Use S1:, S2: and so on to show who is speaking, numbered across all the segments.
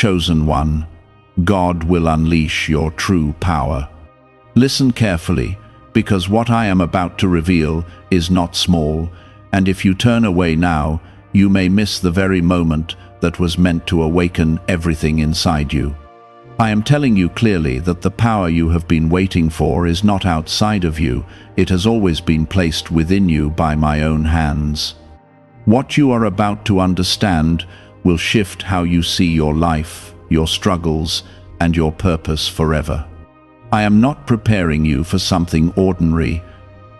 S1: chosen one. God will unleash your true power. Listen carefully, because what I am about to reveal is not small, and if you turn away now, you may miss the very moment that was meant to awaken everything inside you. I am telling you clearly that the power you have been waiting for is not outside of you. It has always been placed within you by my own hands. What you are about to understand will shift how you see your life, your struggles, and your purpose forever. I am not preparing you for something ordinary.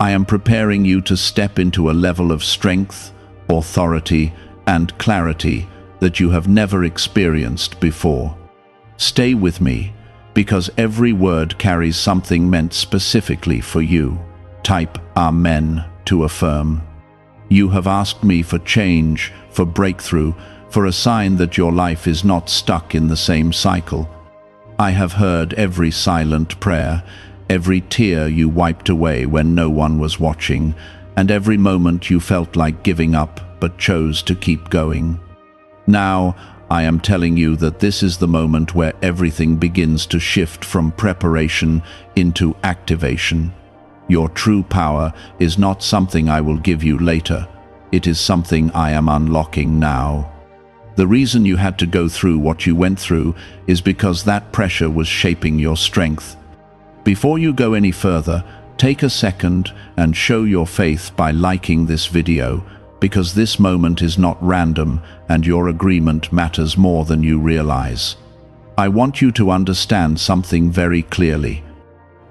S1: I am preparing you to step into a level of strength, authority, and clarity that you have never experienced before. Stay with me, because every word carries something meant specifically for you. Type Amen to affirm. You have asked me for change, for breakthrough, for a sign that your life is not stuck in the same cycle. I have heard every silent prayer, every tear you wiped away when no one was watching, and every moment you felt like giving up but chose to keep going. Now, I am telling you that this is the moment where everything begins to shift from preparation into activation. Your true power is not something I will give you later. It is something I am unlocking now. The reason you had to go through what you went through is because that pressure was shaping your strength. Before you go any further, take a second and show your faith by liking this video, because this moment is not random and your agreement matters more than you realize. I want you to understand something very clearly.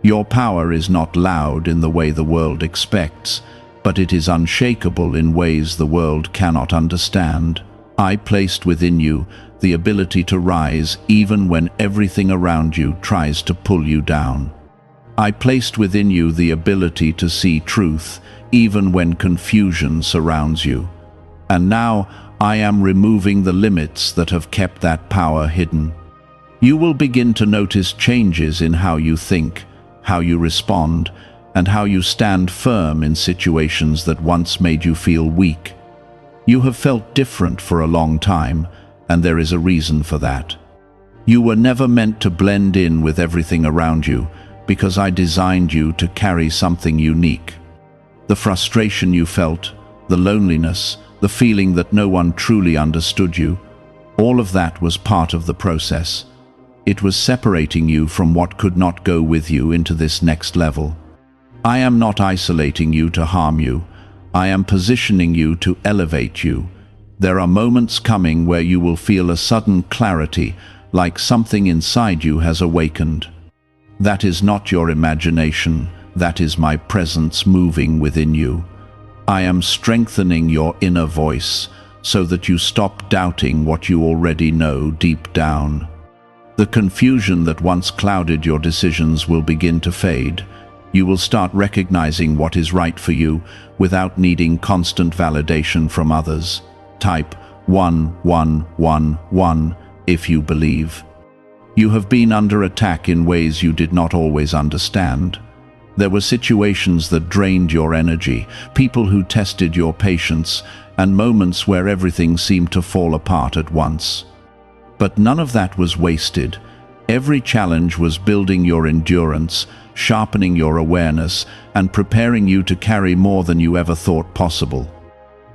S1: Your power is not loud in the way the world expects, but it is unshakable in ways the world cannot understand. I placed within you the ability to rise even when everything around you tries to pull you down. I placed within you the ability to see truth even when confusion surrounds you. And now I am removing the limits that have kept that power hidden. You will begin to notice changes in how you think, how you respond, and how you stand firm in situations that once made you feel weak. You have felt different for a long time, and there is a reason for that. You were never meant to blend in with everything around you, because I designed you to carry something unique. The frustration you felt, the loneliness, the feeling that no one truly understood you, all of that was part of the process. It was separating you from what could not go with you into this next level. I am not isolating you to harm you. I am positioning you to elevate you. There are moments coming where you will feel a sudden clarity, like something inside you has awakened. That is not your imagination. That is my presence moving within you. I am strengthening your inner voice so that you stop doubting what you already know deep down. The confusion that once clouded your decisions will begin to fade. You will start recognizing what is right for you without needing constant validation from others. Type 1111 if you believe. You have been under attack in ways you did not always understand. There were situations that drained your energy, people who tested your patience, and moments where everything seemed to fall apart at once. But none of that was wasted. Every challenge was building your endurance, sharpening your awareness, and preparing you to carry more than you ever thought possible.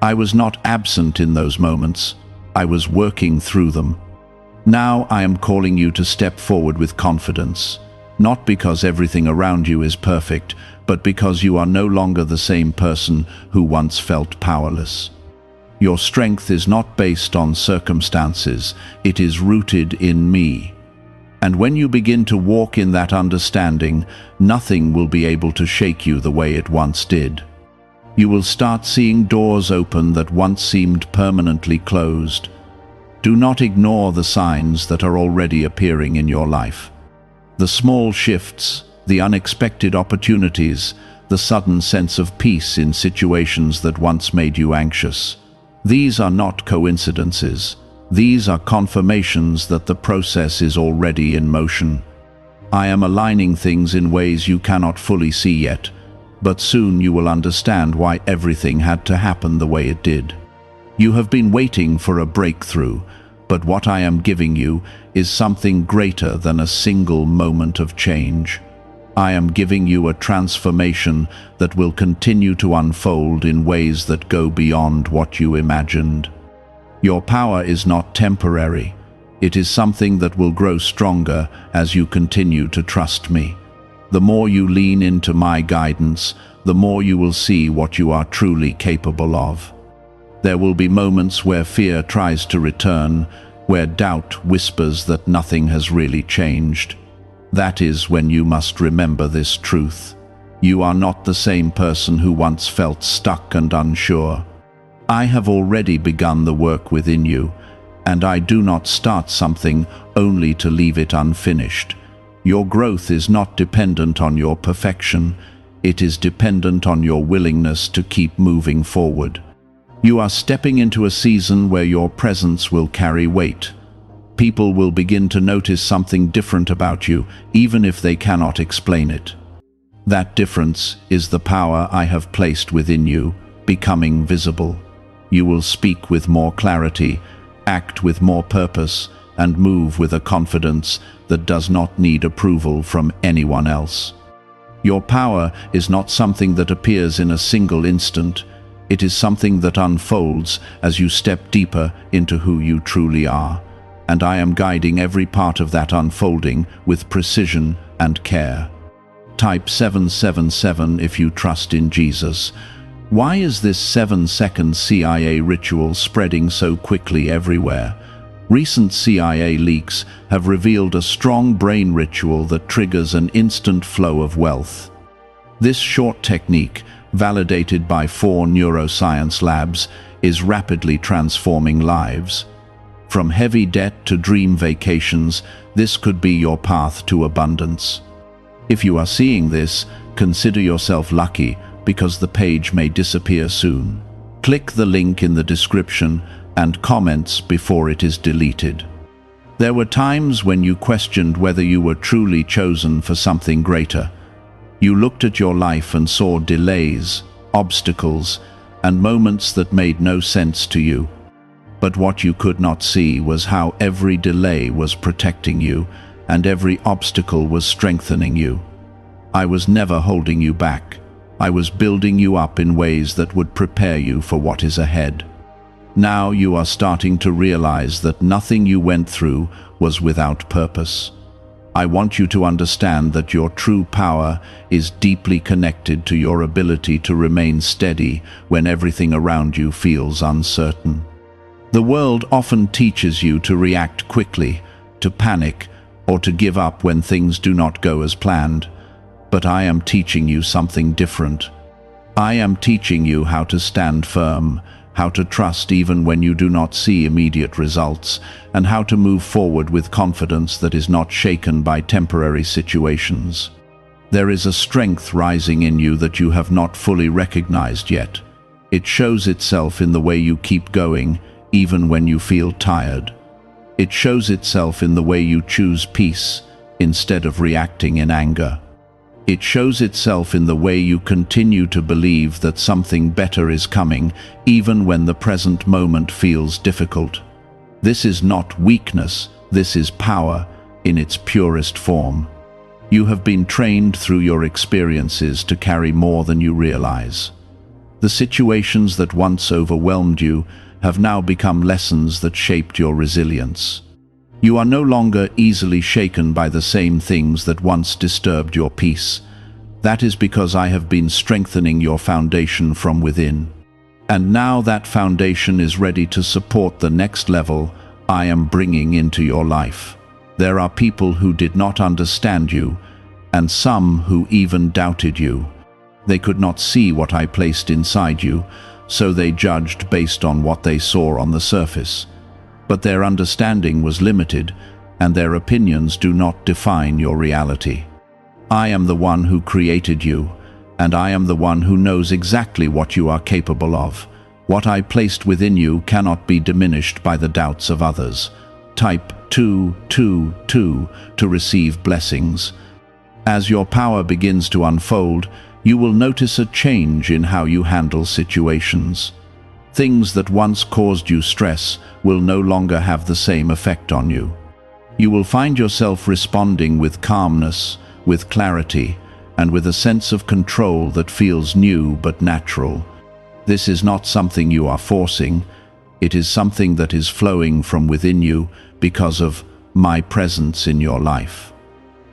S1: I was not absent in those moments. I was working through them. Now I am calling you to step forward with confidence. Not because everything around you is perfect, but because you are no longer the same person who once felt powerless. Your strength is not based on circumstances, it is rooted in me. And when you begin to walk in that understanding, nothing will be able to shake you the way it once did. You will start seeing doors open that once seemed permanently closed. Do not ignore the signs that are already appearing in your life. The small shifts, the unexpected opportunities, the sudden sense of peace in situations that once made you anxious. These are not coincidences. These are confirmations that the process is already in motion. I am aligning things in ways you cannot fully see yet, but soon you will understand why everything had to happen the way it did. You have been waiting for a breakthrough, But what I am giving you is something greater than a single moment of change. I am giving you a transformation that will continue to unfold in ways that go beyond what you imagined. Your power is not temporary. It is something that will grow stronger as you continue to trust me. The more you lean into my guidance, the more you will see what you are truly capable of. There will be moments where fear tries to return, where doubt whispers that nothing has really changed. That is when you must remember this truth. You are not the same person who once felt stuck and unsure. I have already begun the work within you, and I do not start something only to leave it unfinished. Your growth is not dependent on your perfection. It is dependent on your willingness to keep moving forward. You are stepping into a season where your presence will carry weight. People will begin to notice something different about you, even if they cannot explain it. That difference is the power I have placed within you, becoming visible. You will speak with more clarity, act with more purpose, and move with a confidence that does not need approval from anyone else. Your power is not something that appears in a single instant. It is something that unfolds as you step deeper into who you truly are. And I am guiding every part of that unfolding with precision and care. Type 777 if you trust in Jesus. Why is this 7-second CIA ritual spreading so quickly everywhere? Recent CIA leaks have revealed a strong brain ritual that triggers an instant flow of wealth. This short technique, validated by 4 neuroscience labs, is rapidly transforming lives. From heavy debt to dream vacations, this could be your path to abundance. If you are seeing this, consider yourself lucky, because the page may disappear soon. Click the link in the description and comments before it is deleted. There were times when you questioned whether you were truly chosen for something greater. You looked at your life and saw delays, obstacles, and moments that made no sense to you. But what you could not see was how every delay was protecting you and every obstacle was strengthening you. I was never holding you back. I was building you up in ways that would prepare you for what is ahead. Now you are starting to realize that nothing you went through was without purpose. I want you to understand that your true power is deeply connected to your ability to remain steady when everything around you feels uncertain. The world often teaches you to react quickly, to panic, or to give up when things do not go as planned. But I am teaching you something different. I am teaching you how to stand firm, how to trust even when you do not see immediate results, and how to move forward with confidence that is not shaken by temporary situations. There is a strength rising in you that you have not fully recognized yet. It shows itself in the way you keep going, even when you feel tired. It shows itself in the way you choose peace instead of reacting in anger. It shows itself in the way you continue to believe that something better is coming, even when the present moment feels difficult. This is not weakness, this is power in its purest form. You have been trained through your experiences to carry more than you realize. The situations that once overwhelmed you have now become lessons that shaped your resilience. You are no longer easily shaken by the same things that once disturbed your peace. That is because I have been strengthening your foundation from within. And now that foundation is ready to support the next level I am bringing into your life. There are people who did not understand you, and some who even doubted you. They could not see what I placed inside you, so they judged based on what they saw on the surface. But their understanding was limited, and their opinions do not define your reality. I am the one who created you, and I am the one who knows exactly what you are capable of. What I placed within you cannot be diminished by the doubts of others. Type 222 to receive blessings. As your power begins to unfold, you will notice a change in how you handle situations. Things that once caused you stress will no longer have the same effect on you. You will find yourself responding with calmness, with clarity, and with a sense of control that feels new but natural. This is not something you are forcing. It is something that is flowing from within you because of my presence in your life.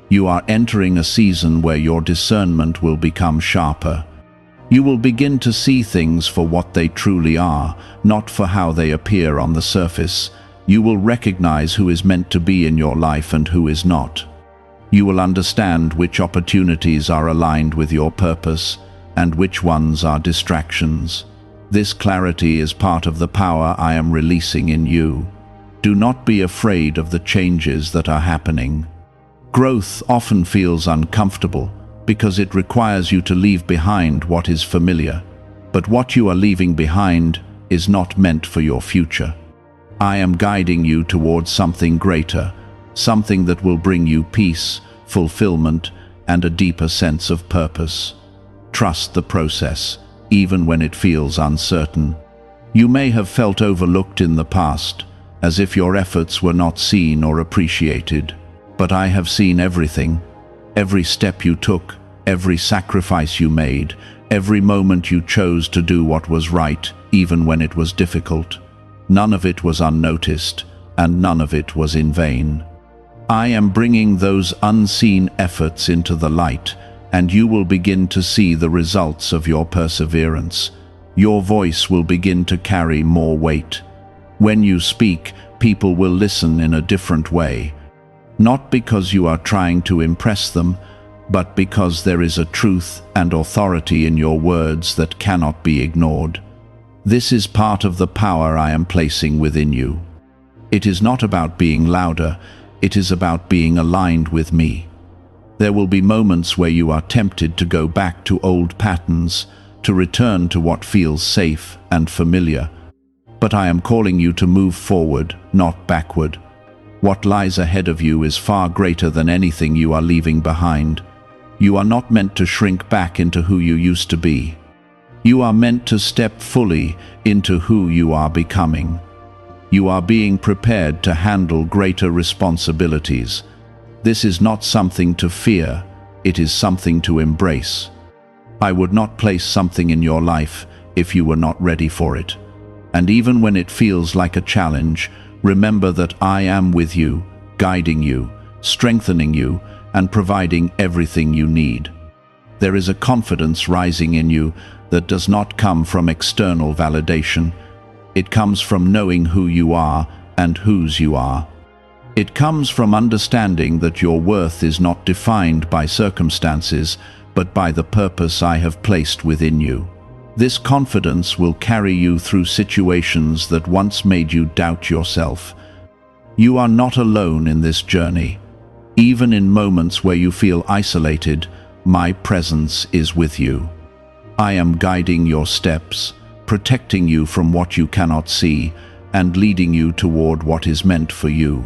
S1: You are entering a season where your discernment will become sharper. You will begin to see things for what they truly are, not for how they appear on the surface. You will recognize who is meant to be in your life and who is not. You will understand which opportunities are aligned with your purpose and which ones are distractions. This clarity is part of the power I am releasing in you. Do not be afraid of the changes that are happening. Growth often feels uncomfortable because it requires you to leave behind what is familiar. But what you are leaving behind is not meant for your future. I am guiding you towards something greater, something that will bring you peace, fulfillment, and a deeper sense of purpose. Trust the process, even when it feels uncertain. You may have felt overlooked in the past, as if your efforts were not seen or appreciated. But I have seen everything. Every step you took, every sacrifice you made, every moment you chose to do what was right, even when it was difficult. None of it was unnoticed, and none of it was in vain. I am bringing those unseen efforts into the light, and you will begin to see the results of your perseverance. Your voice will begin to carry more weight. When you speak, people will listen in a different way. Not because you are trying to impress them, but because there is a truth and authority in your words that cannot be ignored. This is part of the power I am placing within you. It is not about being louder, it is about being aligned with me. There will be moments where you are tempted to go back to old patterns, to return to what feels safe and familiar. But I am calling you to move forward, not backward. What lies ahead of you is far greater than anything you are leaving behind. You are not meant to shrink back into who you used to be. You are meant to step fully into who you are becoming. You are being prepared to handle greater responsibilities. This is not something to fear, it is something to embrace. I would not place something in your life if you were not ready for it. And even when it feels like a challenge, remember that I am with you, guiding you, strengthening you, and providing everything you need. There is a confidence rising in you that does not come from external validation. It comes from knowing who you are and whose you are. It comes from understanding that your worth is not defined by circumstances, but by the purpose I have placed within you. This confidence will carry you through situations that once made you doubt yourself. You are not alone in this journey. Even in moments where you feel isolated, my presence is with you. I am guiding your steps, protecting you from what you cannot see, and leading you toward what is meant for you.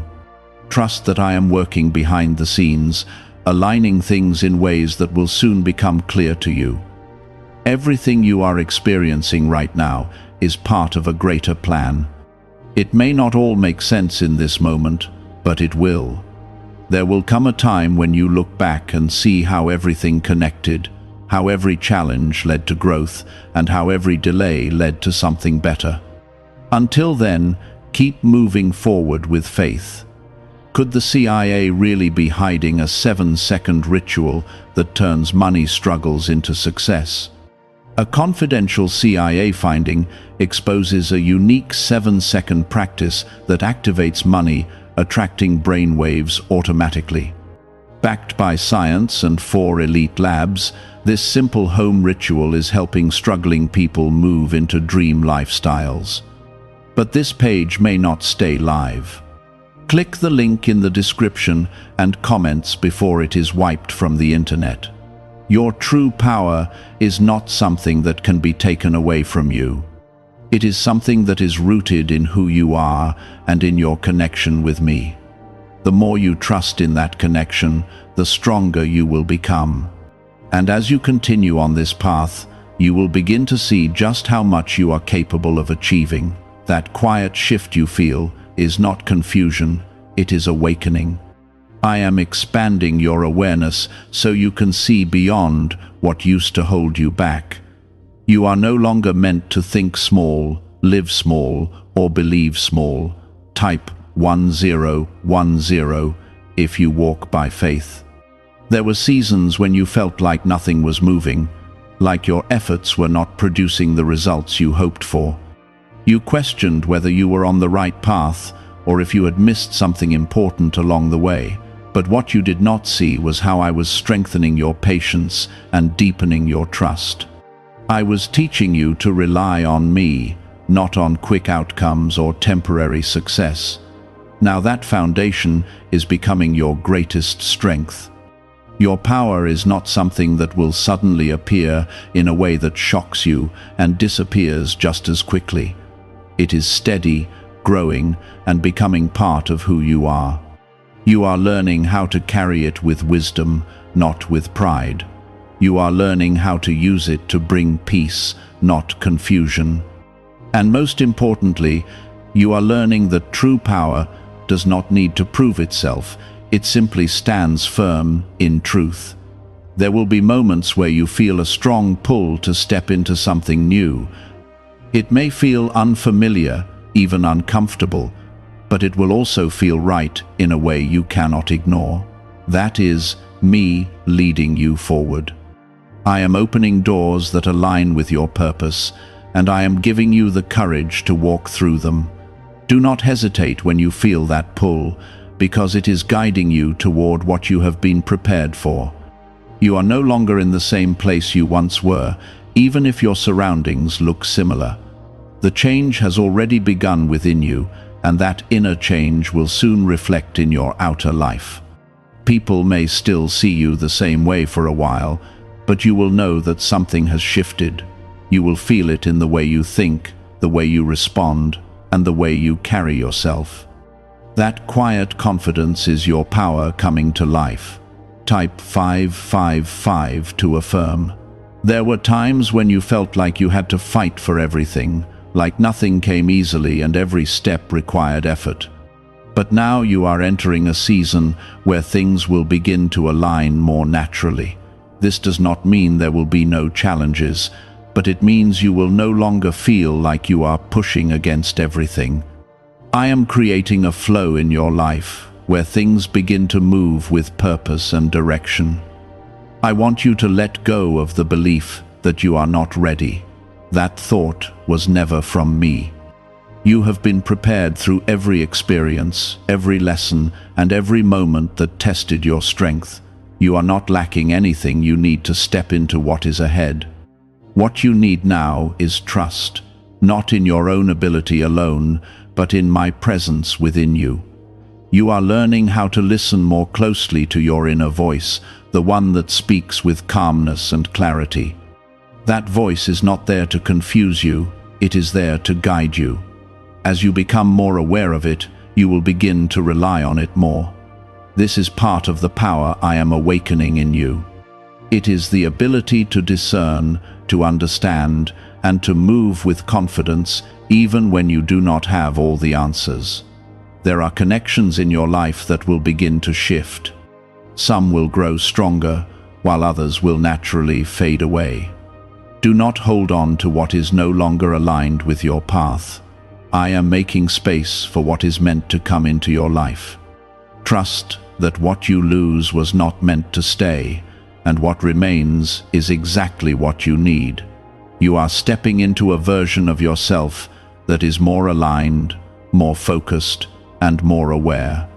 S1: Trust that I am working behind the scenes, aligning things in ways that will soon become clear to you. Everything you are experiencing right now is part of a greater plan. It may not all make sense in this moment, but it will. There will come a time when you look back and see how everything connected, how every challenge led to growth, and how every delay led to something better. Until then, keep moving forward with faith. Could the CIA really be hiding a 7-second ritual that turns money struggles into success? A confidential CIA finding exposes a unique 7-second practice that activates money, attracting brainwaves automatically. Backed by science and 4 elite labs, this simple home ritual is helping struggling people move into dream lifestyles. But this page may not stay live. Click the link in the description and comments before it is wiped from the internet. Your true power is not something that can be taken away from you. It is something that is rooted in who you are and in your connection with me. The more you trust in that connection, the stronger you will become. And as you continue on this path, you will begin to see just how much you are capable of achieving. That quiet shift you feel is not confusion, it is awakening. I am expanding your awareness so you can see beyond what used to hold you back. You are no longer meant to think small, live small, or believe small. Type 1010 if you walk by faith. There were seasons when you felt like nothing was moving, like your efforts were not producing the results you hoped for. You questioned whether you were on the right path or if you had missed something important along the way. But what you did not see was how I was strengthening your patience and deepening your trust. I was teaching you to rely on me, not on quick outcomes or temporary success. Now that foundation is becoming your greatest strength. Your power is not something that will suddenly appear in a way that shocks you and disappears just as quickly. It is steady, growing, and becoming part of who you are. You are learning how to carry it with wisdom, not with pride. You are learning how to use it to bring peace, not confusion. And most importantly, you are learning that true power does not need to prove itself. It simply stands firm in truth. There will be moments where you feel a strong pull to step into something new. It may feel unfamiliar, even uncomfortable, but it will also feel right in a way you cannot ignore. That is me leading you forward. I am opening doors that align with your purpose, and I am giving you the courage to walk through them. Do not hesitate when you feel that pull, because it is guiding you toward what you have been prepared for. You are no longer in the same place you once were, even if your surroundings look similar. The change has already begun within you, and that inner change will soon reflect in your outer life. People may still see you the same way for a while, but you will know that something has shifted. You will feel it in the way you think, the way you respond, and the way you carry yourself. That quiet confidence is your power coming to life. Type 555 to affirm. There were times when you felt like you had to fight for everything, like nothing came easily and every step required effort. But now you are entering a season where things will begin to align more naturally. This does not mean there will be no challenges, but it means you will no longer feel like you are pushing against everything. I am creating a flow in your life where things begin to move with purpose and direction. I want you to let go of the belief that you are not ready. That thought was never from me. You have been prepared through every experience, every lesson, and every moment that tested your strength. You are not lacking anything you need to step into what is ahead. What you need now is trust, not in your own ability alone, but in my presence within you. You are learning how to listen more closely to your inner voice, the one that speaks with calmness and clarity. That voice is not there to confuse you, it is there to guide you. As you become more aware of it, you will begin to rely on it more. This is part of the power I am awakening in you. It is the ability to discern, to understand, and to move with confidence even when you do not have all the answers. There are connections in your life that will begin to shift. Some will grow stronger, while others will naturally fade away. Do not hold on to what is no longer aligned with your path. I am making space for what is meant to come into your life. Trust that what you lose was not meant to stay, and what remains is exactly what you need. You are stepping into a version of yourself that is more aligned, more focused, and more aware.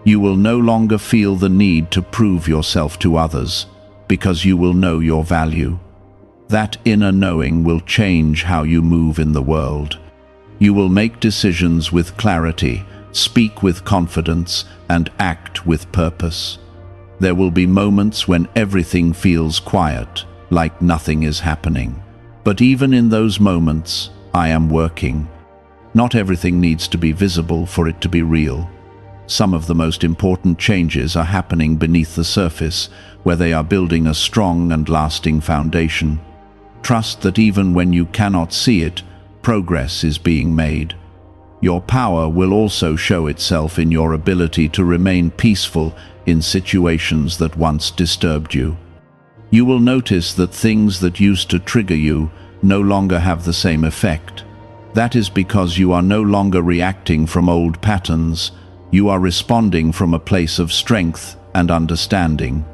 S1: You will no longer feel the need to prove yourself to others, because you will know your value. That inner knowing will change how you move in the world. You will make decisions with clarity, speak with confidence, and act with purpose. There will be moments when everything feels quiet, like nothing is happening. But even in those moments, I am working. Not everything needs to be visible for it to be real. Some of the most important changes are happening beneath the surface, where they are building a strong and lasting foundation. Trust that even when you cannot see it, progress is being made. Your power will also show itself in your ability to remain peaceful in situations that once disturbed you. You will notice that things that used to trigger you no longer have the same effect. That is because you are no longer reacting from old patterns. You are responding from a place of strength and understanding.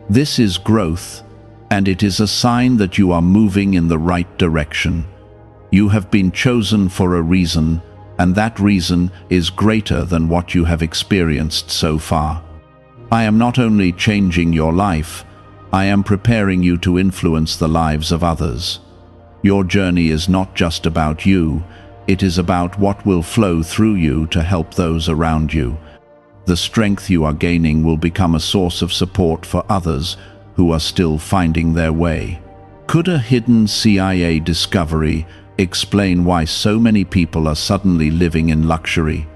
S1: This is growth, and it is a sign that you are moving in the right direction. You have been chosen for a reason, and that reason is greater than what you have experienced so far. I am not only changing your life, I am preparing you to influence the lives of others. Your journey is not just about you, it is about what will flow through you to help those around you. The strength you are gaining will become a source of support for others who are still finding their way. Could a hidden CIA discovery explain why so many people are suddenly living in luxury?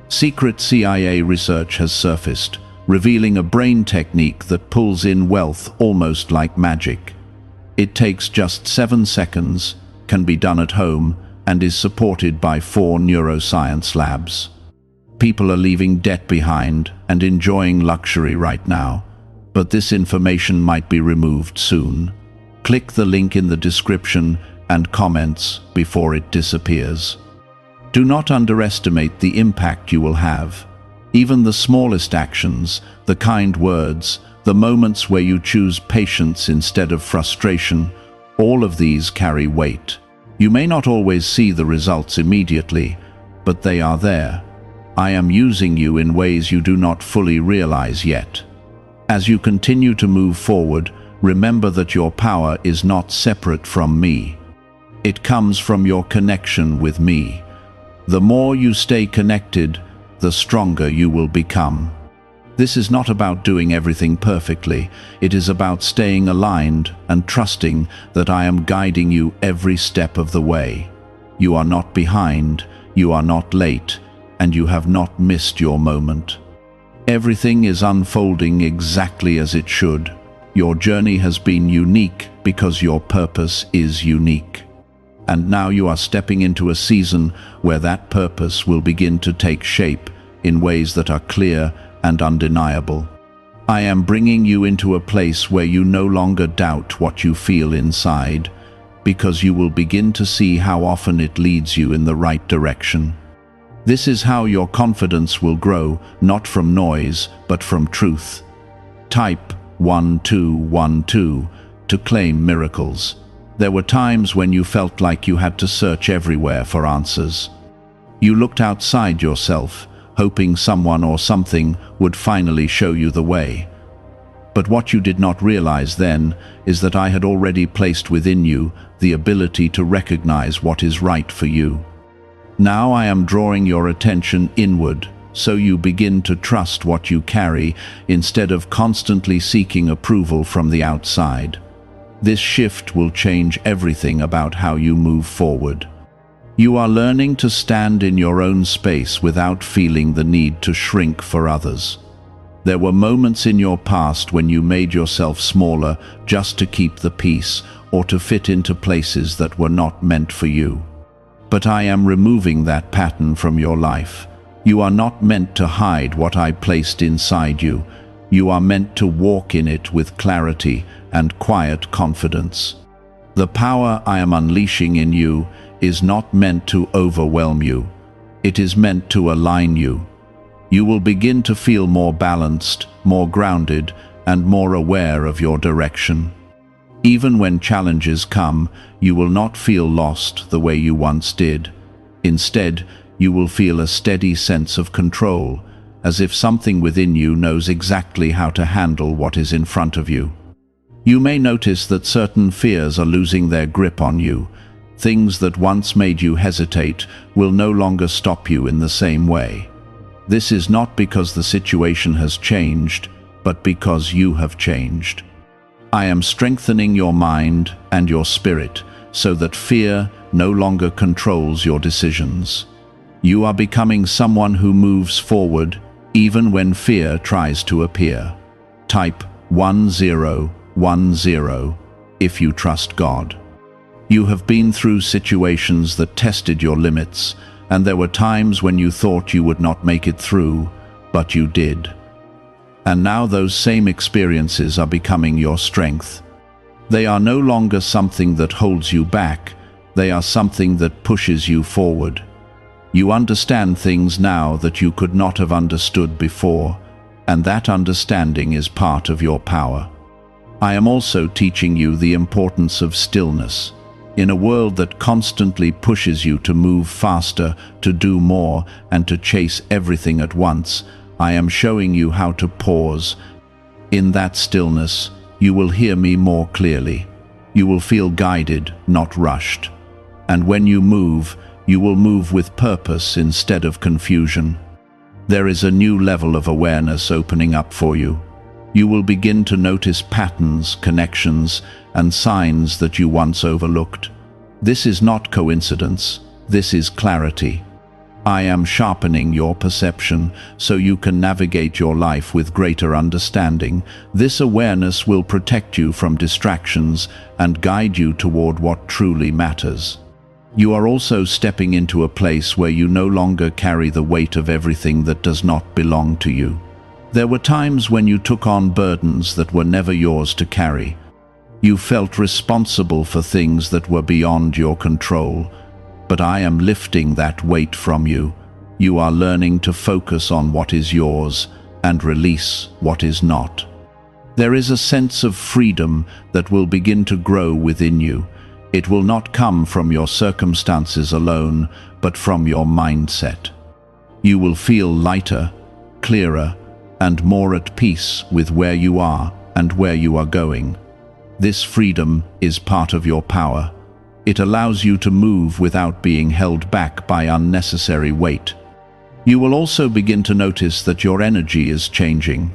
S1: Secret CIA research has surfaced, revealing a brain technique that pulls in wealth almost like magic. It takes just 7 seconds, can be done at home, and is supported by 4 neuroscience labs. People are leaving debt behind and enjoying luxury right now, but this information might be removed soon. Click the link in the description and comments before it disappears. Do not underestimate the impact you will have. Even the smallest actions, the kind words, the moments where you choose patience instead of frustration, all of these carry weight. You may not always see the results immediately, but they are there. I am using you in ways you do not fully realize yet. As you continue to move forward, remember that your power is not separate from me. It comes from your connection with me. The more you stay connected, the stronger you will become. This is not about doing everything perfectly. It is about staying aligned and trusting that I am guiding you every step of the way. You are not behind, you are not late, and you have not missed your moment. Everything is unfolding exactly as it should. Your journey has been unique because your purpose is unique. And now you are stepping into a season where that purpose will begin to take shape in ways that are clear and undeniable. I am bringing you into a place where you no longer doubt what you feel inside, because you will begin to see how often it leads you in the right direction. This is how your confidence will grow, not from noise, but from truth. Type 1212 to claim miracles. There were times when you felt like you had to search everywhere for answers. You looked outside yourself, hoping someone or something would finally show you the way. But what you did not realize then is that I had already placed within you the ability to recognize what is right for you. Now I am drawing your attention inward, so you begin to trust what you carry instead of constantly seeking approval from the outside. This shift will change everything about how you move forward. You are learning to stand in your own space without feeling the need to shrink for others. There were moments in your past when you made yourself smaller just to keep the peace or to fit into places that were not meant for you. But I am removing that pattern from your life. You are not meant to hide what I placed inside you. You are meant to walk in it with clarity and quiet confidence. The power I am unleashing in you is not meant to overwhelm you. It is meant to align you. You will begin to feel more balanced, more grounded, and more aware of your direction. Even when challenges come, you will not feel lost the way you once did. Instead, you will feel a steady sense of control, as if something within you knows exactly how to handle what is in front of you. You may notice that certain fears are losing their grip on you. Things that once made you hesitate will no longer stop you in the same way. This is not because the situation has changed, but because you have changed. I am strengthening your mind and your spirit so that fear no longer controls your decisions. You are becoming someone who moves forward even when fear tries to appear. Type 1010 if you trust God. You have been through situations that tested your limits, and there were times when you thought you would not make it through, but you did. And now those same experiences are becoming your strength. They are no longer something that holds you back, they are something that pushes you forward. You understand things now that you could not have understood before, and that understanding is part of your power. I am also teaching you the importance of stillness. In a world that constantly pushes you to move faster, to do more, and to chase everything at once, I am showing you how to pause. In that stillness, you will hear me more clearly. You will feel guided, not rushed. And when you move, you will move with purpose instead of confusion. There is a new level of awareness opening up for you. You will begin to notice patterns, connections, and signs that you once overlooked. This is not coincidence, this is clarity. I am sharpening your perception so you can navigate your life with greater understanding. This awareness will protect you from distractions and guide you toward what truly matters. You are also stepping into a place where you no longer carry the weight of everything that does not belong to you. There were times when you took on burdens that were never yours to carry. You felt responsible for things that were beyond your control. But I am lifting that weight from you. You are learning to focus on what is yours and release what is not. There is a sense of freedom that will begin to grow within you. It will not come from your circumstances alone, but from your mindset. You will feel lighter, clearer, and more at peace with where you are and where you are going. This freedom is part of your power. It allows you to move without being held back by unnecessary weight. You will also begin to notice that your energy is changing.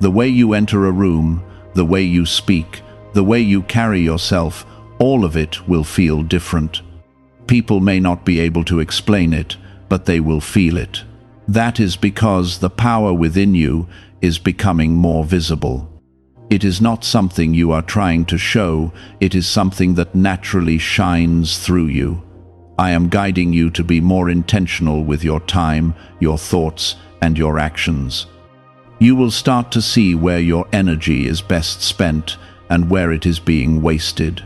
S1: The way you enter a room, the way you speak, the way you carry yourself, all of it will feel different. People may not be able to explain it, but they will feel it. That is because the power within you is becoming more visible. It is not something you are trying to show, it is something that naturally shines through you. I am guiding you to be more intentional with your time, your thoughts, and your actions. You will start to see where your energy is best spent and where it is being wasted.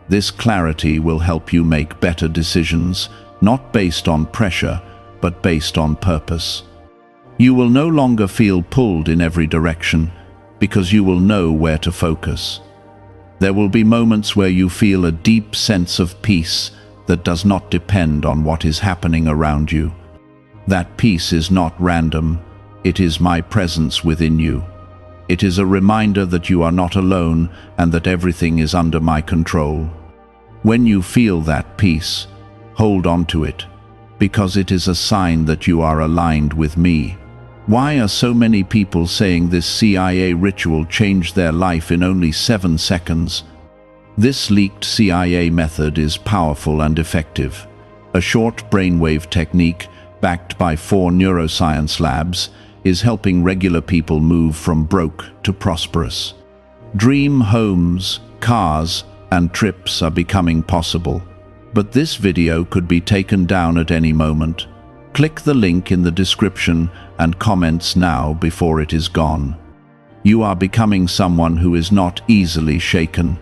S1: This clarity will help you make better decisions, not based on pressure, but based on purpose. You will no longer feel pulled in every direction, because you will know where to focus. There will be moments where you feel a deep sense of peace that does not depend on what is happening around you. That peace is not random, it is my presence within you. It is a reminder that you are not alone and that everything is under my control. When you feel that peace, hold on to it, because it is a sign that you are aligned with me. Why are so many people saying this CIA ritual changed their life in only 7 seconds? This leaked CIA method is powerful and effective. A short brainwave technique, backed by 4 neuroscience labs, is helping regular people move from broke to prosperous. Dream homes, cars, and trips are becoming possible. But this video could be taken down at any moment. Click the link in the description and comments now before it is gone. You are becoming someone who is not easily shaken.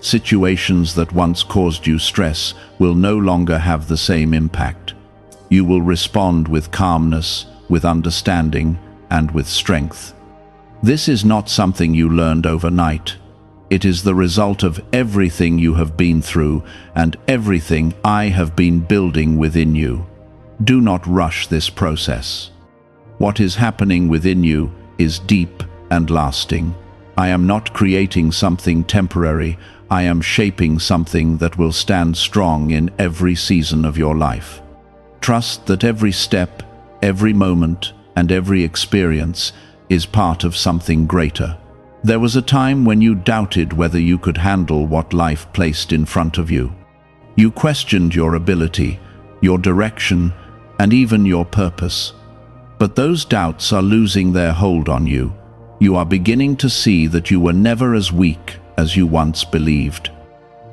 S1: Situations that once caused you stress will no longer have the same impact. You will respond with calmness, with understanding, and with strength. This is not something you learned overnight. It is the result of everything you have been through and everything I have been building within you. Do not rush this process. What is happening within you is deep and lasting. I am not creating something temporary. I am shaping something that will stand strong in every season of your life. Trust that every step, every moment, and every experience is part of something greater. There was a time when you doubted whether you could handle what life placed in front of you. You questioned your ability, your direction, and even your purpose. But those doubts are losing their hold on you. You are beginning to see that you were never as weak as you once believed.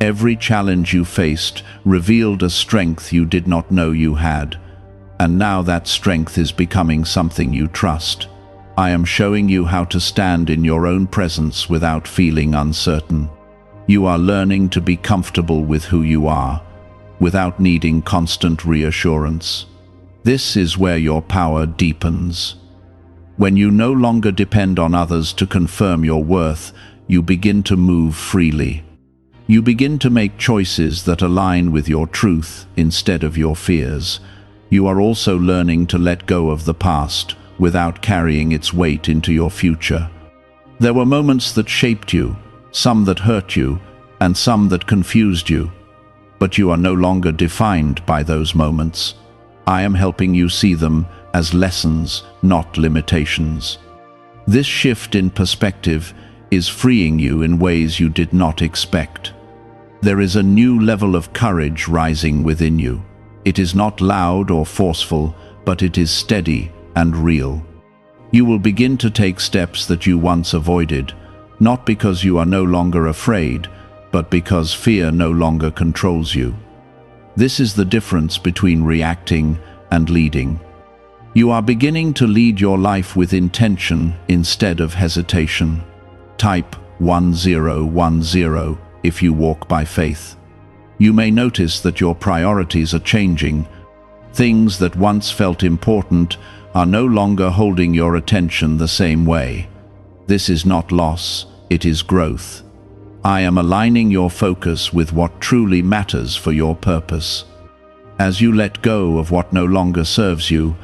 S1: Every challenge you faced revealed a strength you did not know you had, and now that strength is becoming something you trust. I am showing you how to stand in your own presence without feeling uncertain. You are learning to be comfortable with who you are, without needing constant reassurance. This is where your power deepens. When you no longer depend on others to confirm your worth, you begin to move freely. You begin to make choices that align with your truth instead of your fears. You are also learning to let go of the past without carrying its weight into your future. There were moments that shaped you, some that hurt you, and some that confused you. But you are no longer defined by those moments. I am helping you see them as lessons, not limitations. This shift in perspective is freeing you in ways you did not expect. There is a new level of courage rising within you. It is not loud or forceful, but it is steady and real. You will begin to take steps that you once avoided, not because you are no longer afraid, but because fear no longer controls you. This is the difference between reacting and leading. You are beginning to lead your life with intention instead of hesitation. Type 1010 if you walk by faith. You may notice that your priorities are changing. Things that once felt important are no longer holding your attention the same way. This is not loss, it is growth. I am aligning your focus with what truly matters for your purpose. As you let go of what no longer serves you,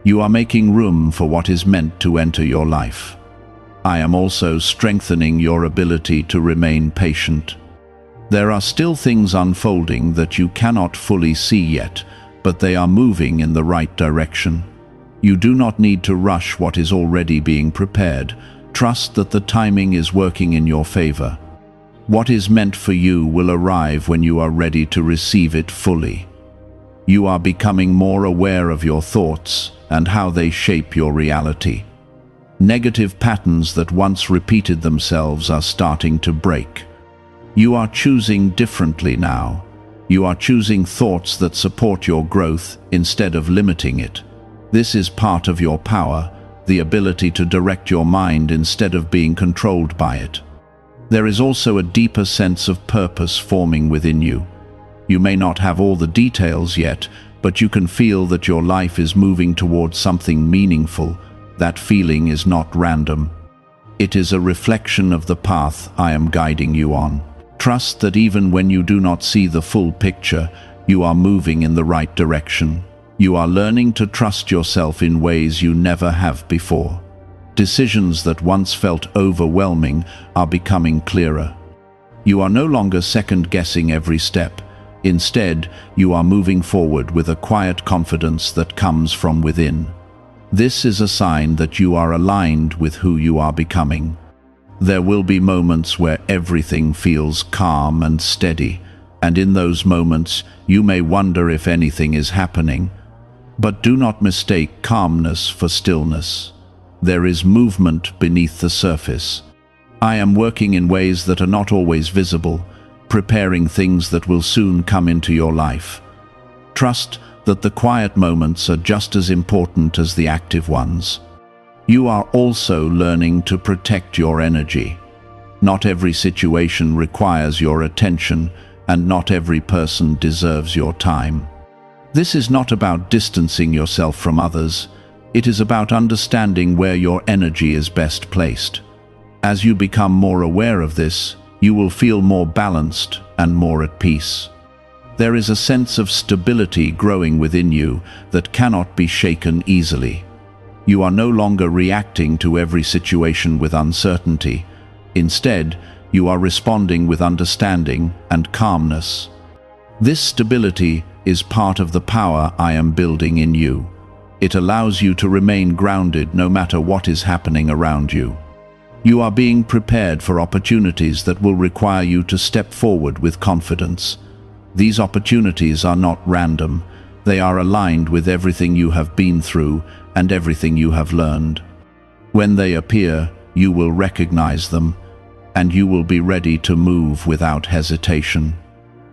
S1: you are making room for what is meant to enter your life. I am also strengthening your ability to remain patient. There are still things unfolding that you cannot fully see yet, but they are moving in the right direction. You do not need to rush what is already being prepared. Trust that the timing is working in your favor. What is meant for you will arrive when you are ready to receive it fully. You are becoming more aware of your thoughts and how they shape your reality. Negative patterns that once repeated themselves are starting to break. You are choosing differently now. You are choosing thoughts that support your growth instead of limiting it. This is part of your power, the ability to direct your mind instead of being controlled by it. There is also a deeper sense of purpose forming within you. You may not have all the details yet, but you can feel that your life is moving towards something meaningful. That feeling is not random. It is a reflection of the path I am guiding you on. Trust that even when you do not see the full picture, you are moving in the right direction. You are learning to trust yourself in ways you never have before. Decisions that once felt overwhelming are becoming clearer. You are no longer second-guessing every step. Instead, you are moving forward with a quiet confidence that comes from within. This is a sign that you are aligned with who you are becoming. There will be moments where everything feels calm and steady, and in those moments you may wonder if anything is happening. But do not mistake calmness for stillness. There is movement beneath the surface. I am working in ways that are not always visible, preparing things that will soon come into your life. Trust that the quiet moments are just as important as the active ones. You are also learning to protect your energy. Not every situation requires your attention, and not every person deserves your time. This is not about distancing yourself from others. It is about understanding where your energy is best placed. As you become more aware of this, you will feel more balanced and more at peace. There is a sense of stability growing within you that cannot be shaken easily. You are no longer reacting to every situation with uncertainty. Instead, you are responding with understanding and calmness. This stability is part of the power I am building in you. It allows you to remain grounded no matter what is happening around you. You are being prepared for opportunities that will require you to step forward with confidence. These opportunities are not random. They are aligned with everything you have been through and everything you have learned. When they appear, you will recognize them, and you will be ready to move without hesitation.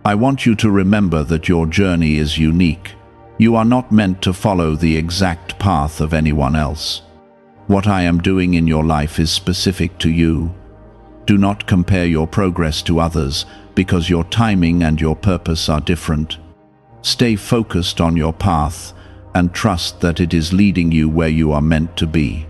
S1: I want you to remember that your journey is unique. You are not meant to follow the exact path of anyone else. What I am doing in your life is specific to you. Do not compare your progress to others, because your timing and your purpose are different. Stay focused on your path and trust that it is leading you where you are meant to be.